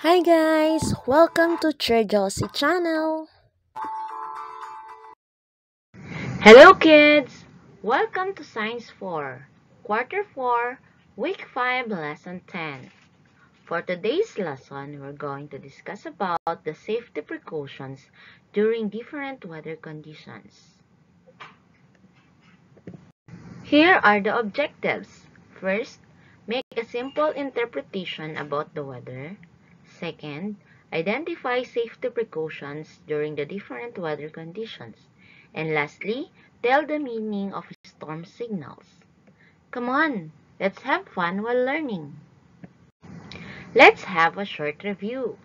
Hi guys! Welcome to Josie channel! Hello kids! Welcome to Science 4, Quarter 4, Week 5, Lesson 10. For today's lesson, we're going to discuss about the safety precautions during different weather conditions. Here are the objectives. First, make a simple interpretation about the weather. Second, identify safety precautions during the different weather conditions. And lastly, tell the meaning of storm signals. Come on, let's have fun while learning. Let's have a short review.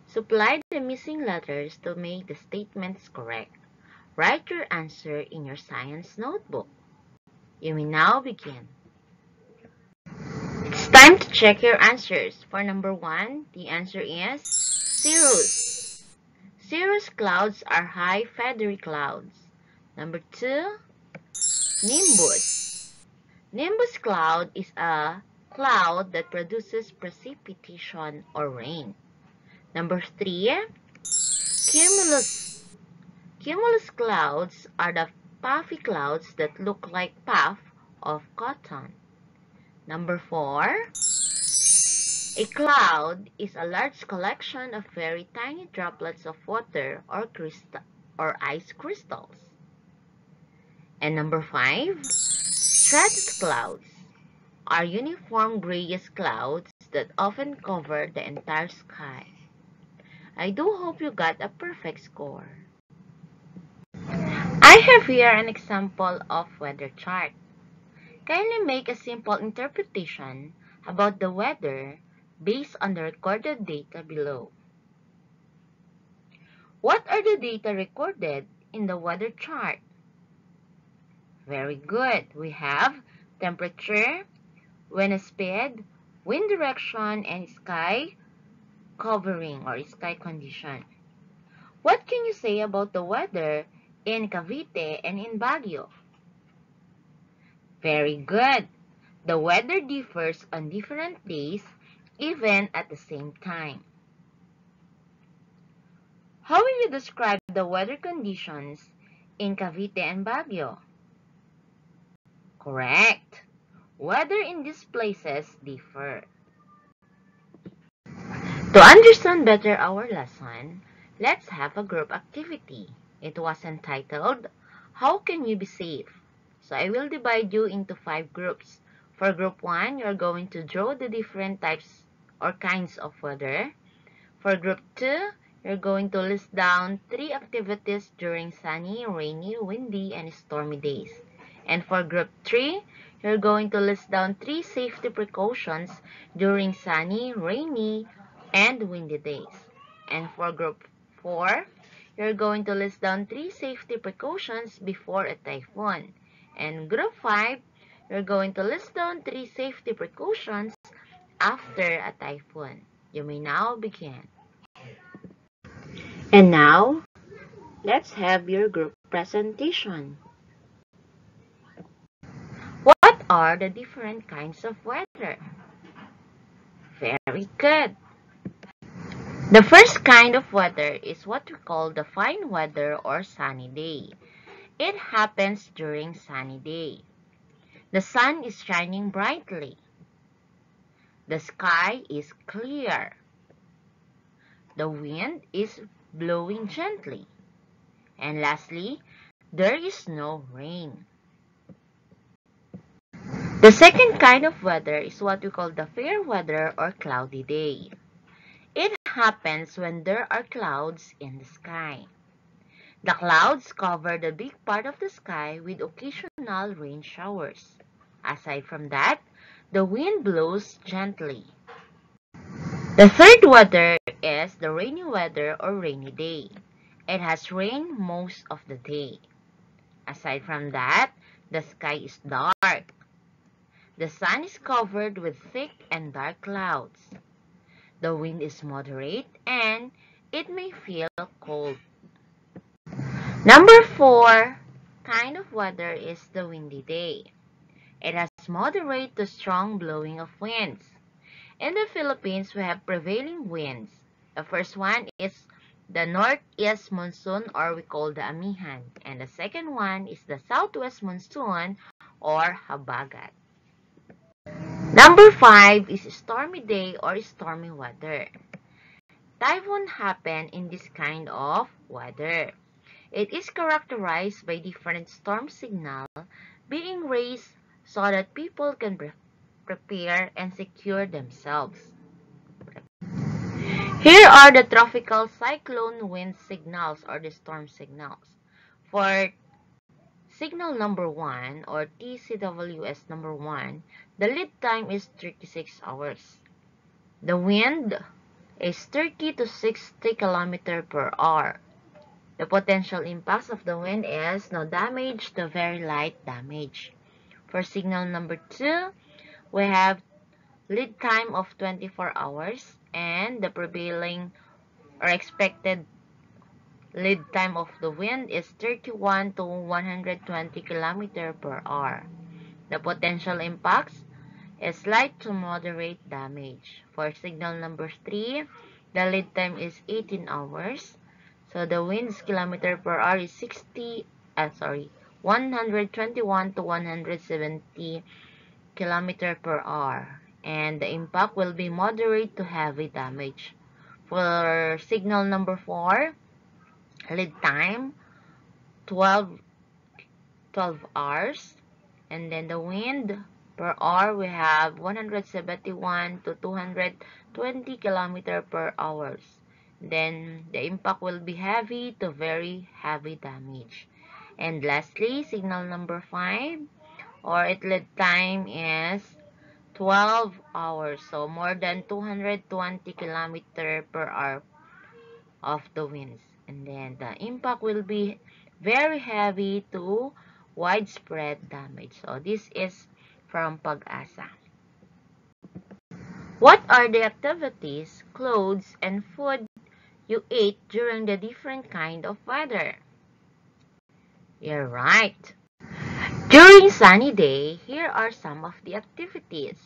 Supply the missing letters to make the statements correct. Write your answer in your science notebook. You may now begin. It's time to check your answers. For number 1, the answer is cirrus. Cirrus clouds are high feathery clouds. Number 2, nimbus. Nimbus cloud is a cloud that produces precipitation or rain. Number 3, cumulus. Cumulus clouds are the puffy clouds that look like puff of cotton. Number 4, a cloud is a large collection of very tiny droplets of water or ice crystals. And number 5, stratus clouds are uniform grayish clouds that often cover the entire sky. I do hope you got a perfect score. I have here an example of weather chart. Kindly make a simple interpretation about the weather based on the recorded data below. What are the data recorded in the weather chart? Very good. We have temperature, wind speed, wind direction, and sky covering or sky condition. What can you say about the weather in Cavite and in Baguio? Very good. The weather differs on different days, even at the same time. How will you describe the weather conditions in Cavite and Baguio? Correct. Weather in these places differ. To understand better our lesson, let's have a group activity. It was entitled, How Can You Be Safe? So I will divide you into 5 groups. For group 1, you're going to draw the different types or kinds of weather. For group 2, you're going to list down 3 activities during sunny, rainy, windy, and stormy days. And for group 3, you're going to list down 3 safety precautions during sunny, rainy, and windy days. And for group 4, you're going to list down 3 safety precautions before a typhoon. And group 5, you're going to list down 3 safety precautions after a typhoon. You may now begin. And now, let's have your group presentation. What are the different kinds of weather? Very good. The first kind of weather is what we call the fine weather or sunny day. It happens during sunny day. The sun is shining brightly. The sky is clear. The wind is blowing gently. And lastly, there is no rain. The second kind of weather is what we call the fair weather or cloudy day. It happens when there are clouds in the sky. The clouds cover the big part of the sky with occasional rain showers. Aside from that, the wind blows gently. The third weather is the rainy weather or rainy day. It has rain most of the day. Aside from that, the sky is dark. The sun is covered with thick and dark clouds. The wind is moderate and it may feel cold. Number 4 kind of weather is the windy day. It has moderate to strong blowing of winds. In the Philippines, we have prevailing winds The first one is the northeast monsoon, or we call the amihan. And the second one is the southwest monsoon, or habagat. Number 5 is stormy day or stormy weather. Typhoon happen in this kind of weather. It is characterized by different storm signals being raised so that people can prepare and secure themselves. Here are the tropical cyclone wind signals or the storm signals. For signal number 1 or TCWS number 1, the lead time is 36 hours. The wind is 30 to 60 km per hour. The potential impacts of the wind is no damage to very light damage. For signal number 2, we have lead time of 24 hours and the prevailing or expected lead time of the wind is 31 to 120 km per hour. The potential impacts is light to moderate damage. For signal number 3, the lead time is 18 hours. So the wind's kilometer per hour is 121 to 170 kilometer per hour. And the impact will be moderate to heavy damage. For signal number 4, lead time 12 hours. And then the wind per hour, we have 171 to 220 kilometer per hour. Then the impact will be heavy to very heavy damage. And lastly, signal number 5, or its lead time is 12 hours. So more than 220 kilometer per hour of the winds. And then the impact will be very heavy to widespread damage. So this is from Pag-asa. What are the activities, clothes, and food you ate during the different kind of weather? You're right. During sunny day, here are some of the activities.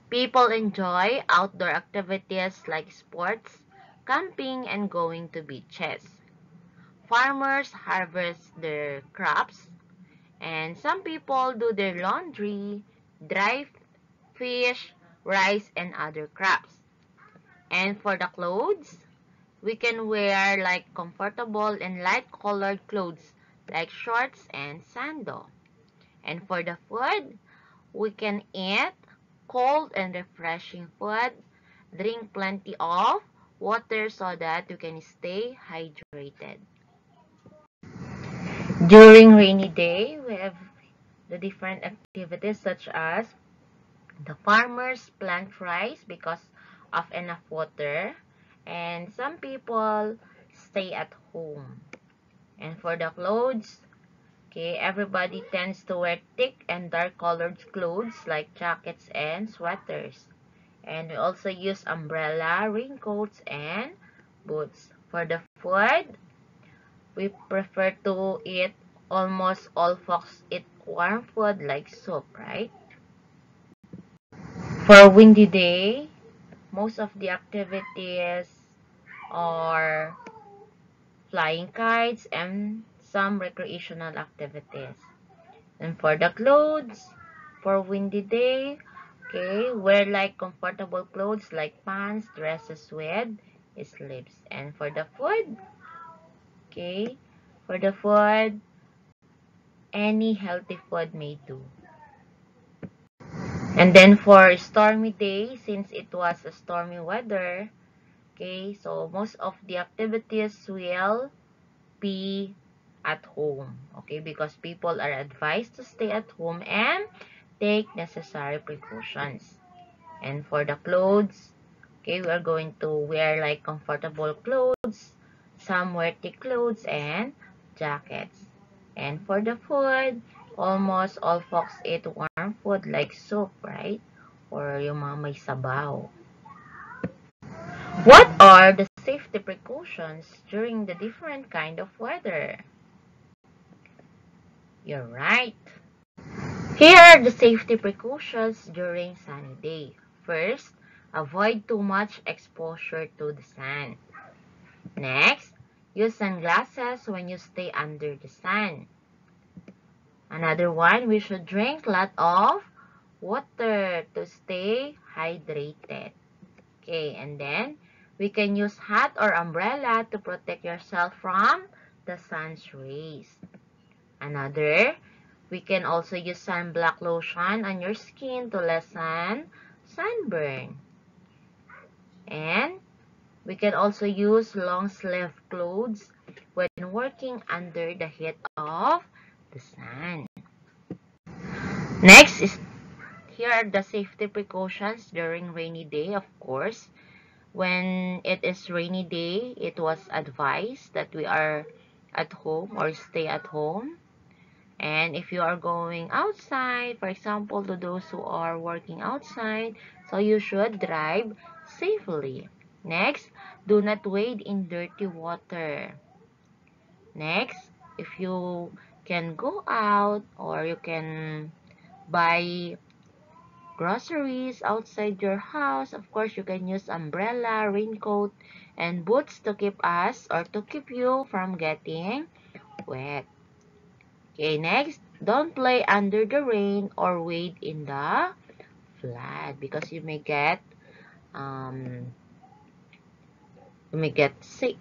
People enjoy outdoor activities like sports, camping, and going to beaches. Farmers harvest their crops, and some people do their laundry, dry fish, rice, and other crops. And for the clothes, we can wear like comfortable and light colored clothes like shorts and sandal. And for the food, we can eat cold and refreshing food, drink plenty of water so that you can stay hydrated. During rainy day, we have the different activities such as the farmers plant rice because of enough water, and some people stay at home. And for the clothes, okay, everybody tends to wear thick and dark colored clothes like jackets and sweaters. And we also use umbrella, raincoats, and boots. For the food, we prefer to eat, almost all folks eat warm food like soup, right? For a windy day, most of the activities are flying kites and some recreational activities. And for the clothes, for windy day, okay, wear like comfortable clothes like pants, dresses with sleeves. And for the food, okay, for the food, any healthy food may do. And then for stormy day, since it was a stormy weather, okay, so most of the activities will be at home, okay, because people are advised to stay at home and take necessary precautions. And for the clothes, okay, we are going to wear like comfortable clothes, some wear thick clothes and jackets. And for the food, almost all folks eat warm food like soup, right? Or yung mga may sabaw. What are the safety precautions during the different kind of weather? You're right. Here are the safety precautions during sunny day. First, Avoid too much exposure to the sun. Next, use sunglasses when you stay under the sun. Another one, we should drink a lot of water to stay hydrated. Okay, and then we can use hat or umbrella to protect yourself from the sun's rays. Another, we can also use sunblock lotion on your skin to lessen sunburn. And we can also use long sleeve clothes when working under the heat of the sun. Next is here are the safety precautions during rainy day, of course. When it is rainy day, it was advised that we are at home or stay at home. And if you are going outside, for example, to those who are working outside, so you should drive safely. Next, do not wade in dirty water. Next, if you can go out or you can buy groceries outside your house, of course, you can use umbrella, raincoat, and boots to keep us or to keep you from getting wet. Okay, next, don't play under the rain or wade in the flood because um, you may get sick.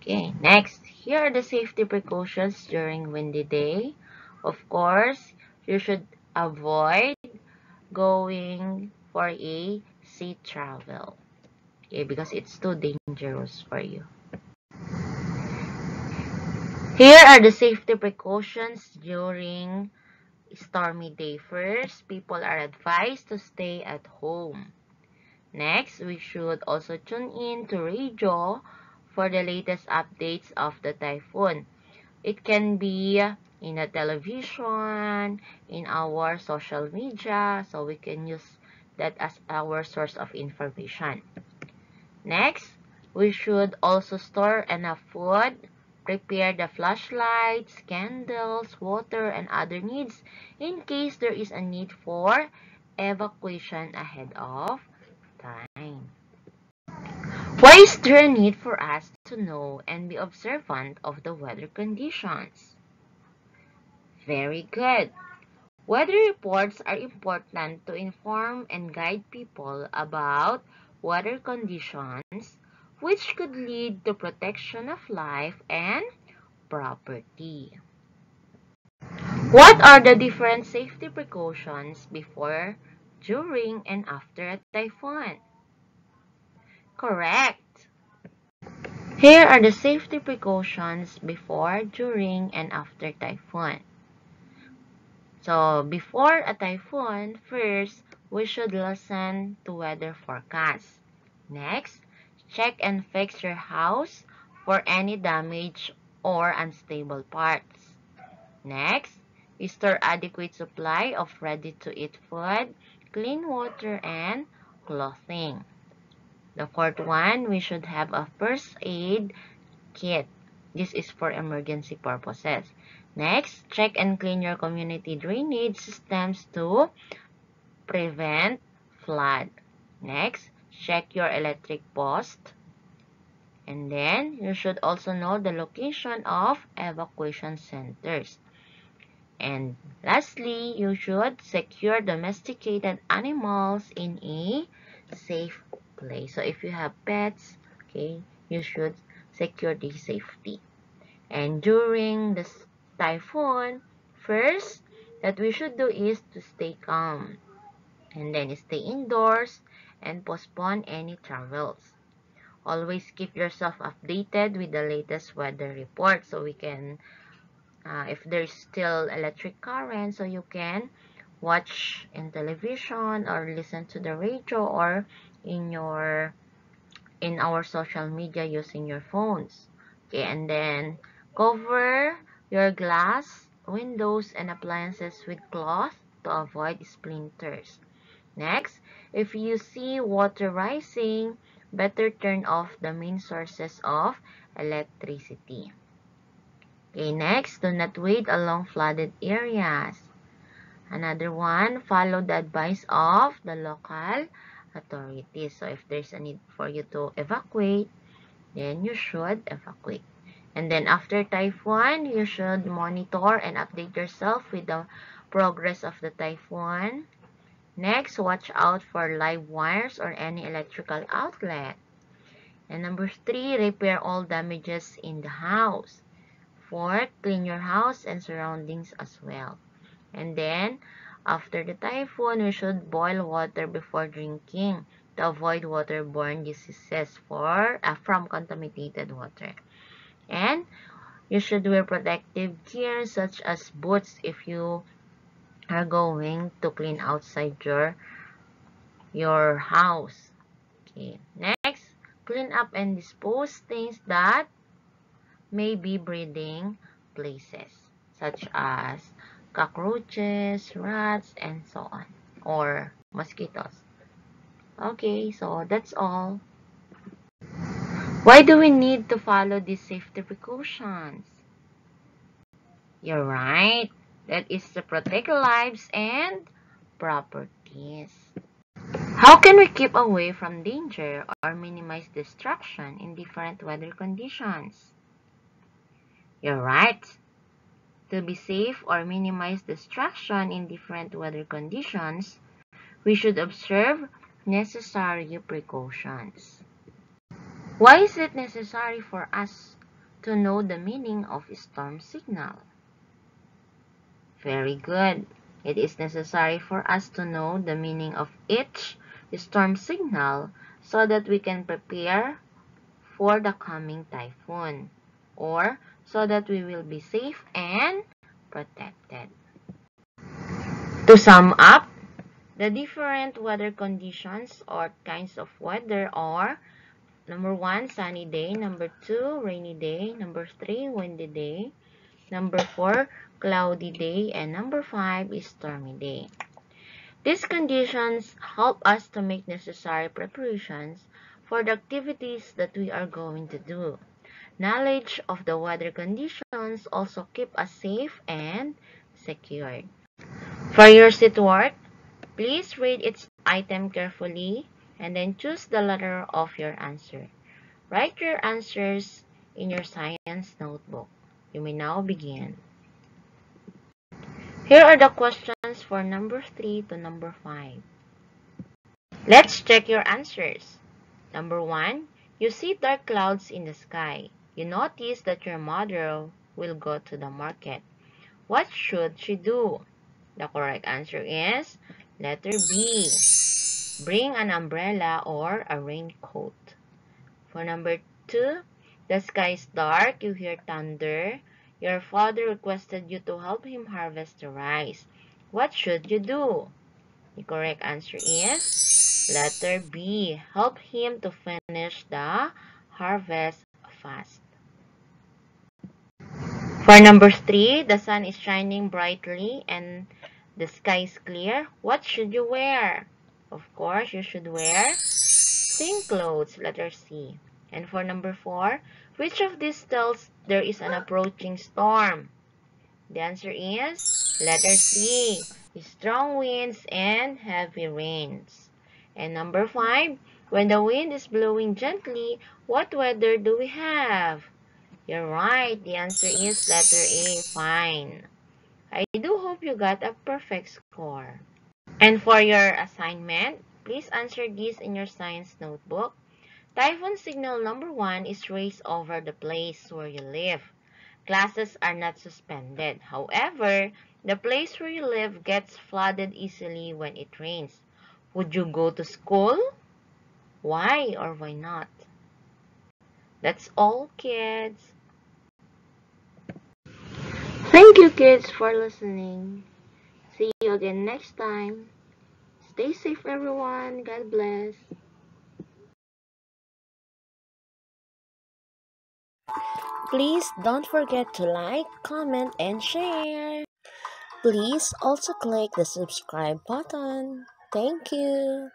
Okay, next, here are the safety precautions during windy day. Of course, you should avoid going for a sea travel. Okay, because it's too dangerous for you. Here are the safety precautions during stormy day. First, people are advised to stay at home. Next, we should also tune in to radio for the latest updates of the typhoon. It can be in the television, in our social media, so we can use that as our source of information. Next, we should also store enough food, prepare the flashlights, candles, water, and other needs in case there is a need for evacuation ahead of time. Why is there a need for us to know and be observant of the weather conditions? Very good. Weather reports are important to inform and guide people about weather conditions, which could lead to protection of life and property. What are the different safety precautions before, during, and after a typhoon? Correct. Here are the safety precautions before, during, and after typhoon. So, before a typhoon, first, we should listen to weather forecasts. Next, check and fix your house for any damage or unstable parts. Next, store adequate supply of ready-to-eat food, clean water, and clothing. The fourth one, we should have a first aid kit. This is for emergency purposes. Next, check and clean your community drainage systems to prevent flood. Next, check your electric post. And then, you should also know the location of evacuation centers. And lastly, you should secure domesticated animals in a safe place. So if you have pets, okay, you should secure the safety. And during the typhoon, first that we should do is to stay calm. And then stay indoors and postpone any travels. Always keep yourself updated with the latest weather report so we can if there's still electric current, so you can watch in television or listen to the radio or in our social media using your phones. Okay, and then cover your glass, windows, and appliances with cloth to avoid splinters. Next, if you see water rising, better turn off the main sources of electricity. Okay, next, do not wade along flooded areas. Another one, follow the advice of the local authorities. So if there's a need for you to evacuate, then you should evacuate. And then after typhoon, you should monitor and update yourself with the progress of the typhoon. Next, watch out for live wires or any electrical outlet. And number 3, repair all damages in the house. 4th, clean your house and surroundings as well. And then, after the typhoon, we should boil water before drinking to avoid waterborne diseases from contaminated water. And you should wear protective gear such as boots if you are going to clean outside your house. Okay. Next, clean up and dispose things that may be breeding places, such as cockroaches, rats, and so on, or mosquitoes. Okay, so that's all. Why do we need to follow these safety precautions? You're right. That is to protect lives and properties. How can we keep away from danger or minimize destruction in different weather conditions? You're right. To be safe or minimize destruction in different weather conditions, we should observe necessary precautions. Why is it necessary for us to know the meaning of a storm signal? Very good. It is necessary for us to know the meaning of each storm signal so that we can prepare for the coming typhoon, or so that we will be safe and protected. To sum up, the different weather conditions or kinds of weather are: number 1, sunny day; number 2, rainy day; number 3, windy day; number 4, cloudy day; and number 5 is stormy day. These conditions help us to make necessary preparations for the activities that we are going to do. Knowledge of the weather conditions also keep us safe and secure. For your seat work, please read each item carefully and then choose the letter of your answer. Write your answers in your science notebook. You may now begin. Here are the questions for number 3 to number 5. Let's check your answers. Number 1, you see dark clouds in the sky. You notice that your mother will go to the market. What should she do? The correct answer is letter B. Bring an umbrella or a raincoat. For number 2, the sky is dark. You hear thunder. Your father requested you to help him harvest the rice. What should you do? The correct answer is letter B. Help him to finish the harvest fast. For number 3, the sun is shining brightly and the sky is clear. What should you wear? Of course, you should wear thin clothes, letter C. And for number 4, which of these tells there is an approaching storm? The answer is letter C, strong winds and heavy rains. And number 5, when the wind is blowing gently, what weather do we have? You're right, the answer is letter A, fine. I do hope you got a perfect score. And for your assignment, please answer this in your science notebook. Typhoon signal number 1 is raised over the place where you live. Classes are not suspended. However, the place where you live gets flooded easily when it rains. Would you go to school? Why or why not? That's all, kids. Thank you, kids, for listening. See you again next time. Stay safe, everyone. God bless. Please don't forget to like, comment, and share. Please also click the subscribe button. Thank you.